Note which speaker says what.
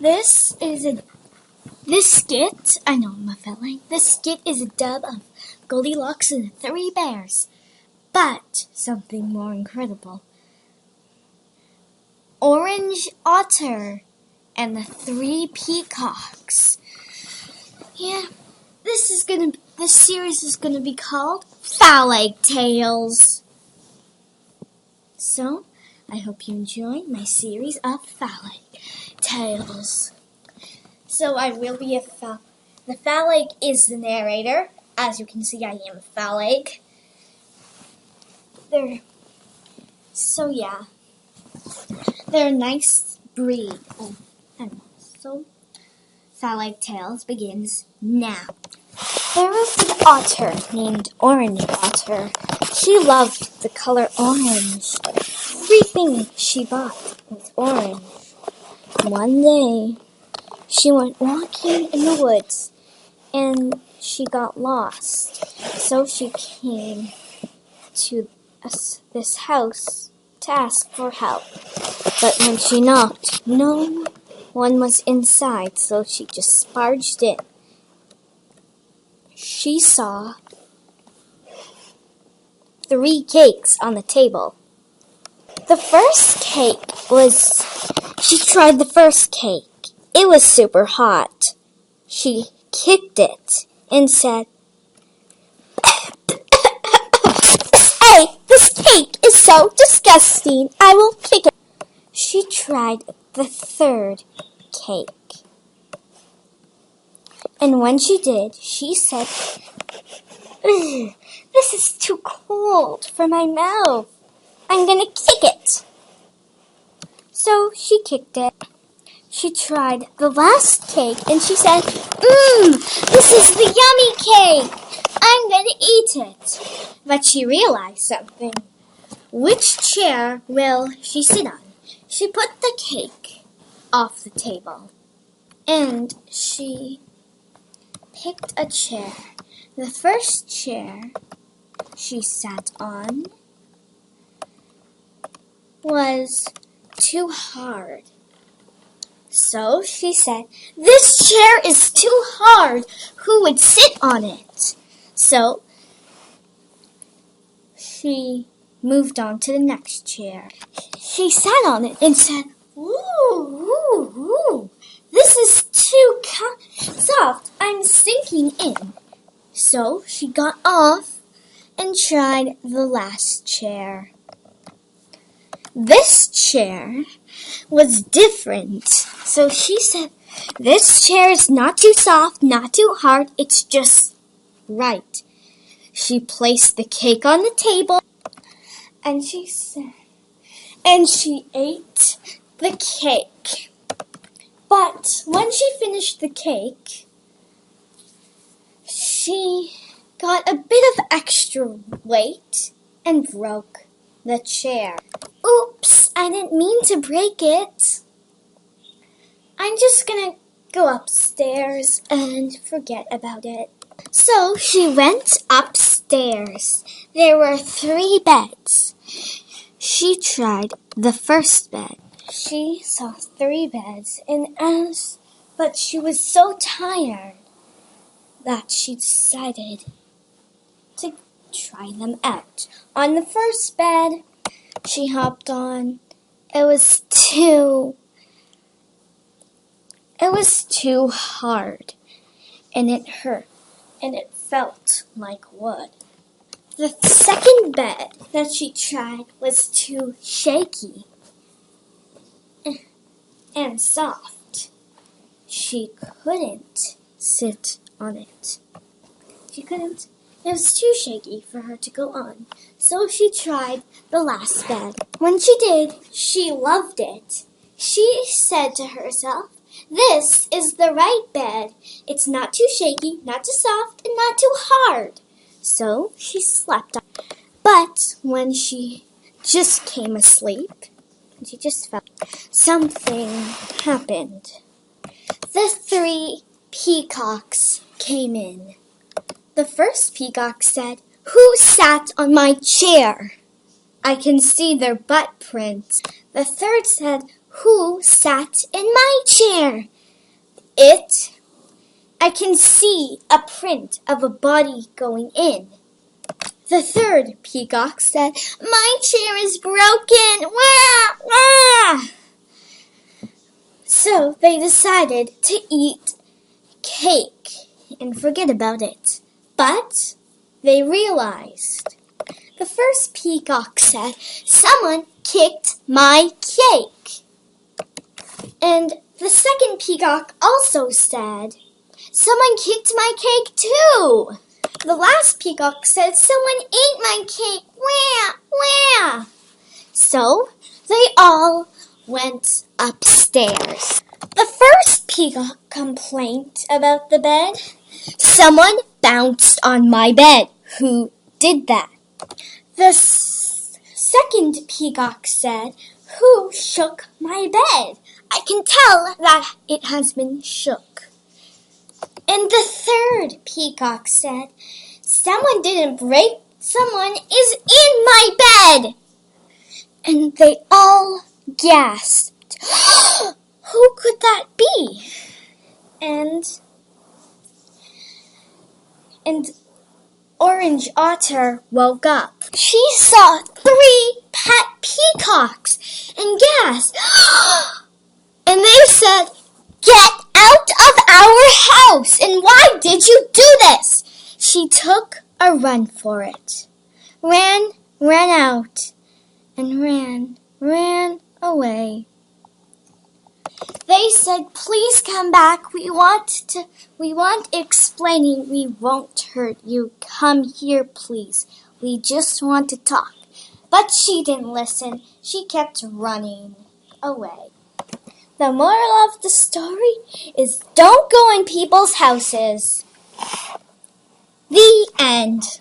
Speaker 1: This skit, I know I'm a Fal-egg. This skit is a dub of Goldilocks and the Three Bears. But something more incredible. Orange Otter and the Three Peacooks. Yeah, this series is gonna be called Fal-egg Tales. So, I hope you enjoy my series of Fal-egg Tales. So I will be the Fal-egg is the narrator. As you can see, I am a Fal-egg. They're a nice breed of animals. So Fal-egg Tales begins now. There was an otter named Orange Otter. She loved the color orange. Everything she bought was orange. One day, she went walking in the woods, and she got lost. So she came to this house to ask for help. But when she knocked, no one was inside, so she just barged in. She saw 3 cakes on the table. She tried the first cake. It was super hot. She kicked it and said, "Hey, this cake is so disgusting. I will kick it." She tried the third cake. And when she did, she said, "This is too cold for my mouth. I'm going to kick it." So she kicked it. She tried the last cake and she said, "This is the yummy cake. I'm going to eat it." But she realized something. Which chair will she sit on? She put the cake off the table and she picked a chair. The first chair she sat on was too hard. So she said, "This chair is too hard. Who would sit on it?" So she moved on to the next chair. She sat on it and said, "Ooh, this is too soft. I'm sinking in." So she got off and tried the last chair. This chair was different. So she said, "This chair is not too soft, not too hard. It's just right." She placed the cake on the table and she ate the cake. But when she finished the cake, she got a bit of extra weight and broke the chair. "Oops, I didn't mean to break it. I'm just gonna go upstairs and forget about it." So she went upstairs. There were 3 beds. She tried the first bed. She saw 3 beds, but she was so tired that she decided to try them out. On the first bed, she hopped on. It was too hard, and it hurt, and it felt like wood. The second bed that she tried was too shaky and soft. She couldn't sit on it. It was too shaky for her to go on. So she tried the last bed. When she did, she loved it. She said to herself, "This is the right bed. It's not too shaky, not too soft, and not too hard." So she slept on. But when she just came asleep, she just felt something happened. The 3 peacocks came in. The first peacock said, "Who sat on my chair? I can see their butt prints." The third said, who sat in my chair? I can see a print of a body going in. The third peacock said, my chair is broken. Wah, wah. So they decided to eat cake and forget about it. But they realized. The first peacock said, someone kicked my cake. And the second peacock also said, someone kicked my cake too. The last peacock said, someone ate my cake. Wah, wah. So they all went upstairs. The first peacock complained about the bed. Someone bounced on my bed. Who did that? The second peacock said, who shook my bed? I can tell that it has been shook. And the third peacock said, someone didn't break, someone is in my bed. And they all gasped. Who could that be? And Orange Otter woke up. She saw 3 pet peacocks and gasped. And they said, get out of our house! And why did you do this? She took a run for it. Ran out, and ran away. They said, please come back. We want explaining. We won't hurt you. Come here, please. We just want to talk. But she didn't listen. She kept running away. The moral of the story is don't go in people's houses. The end.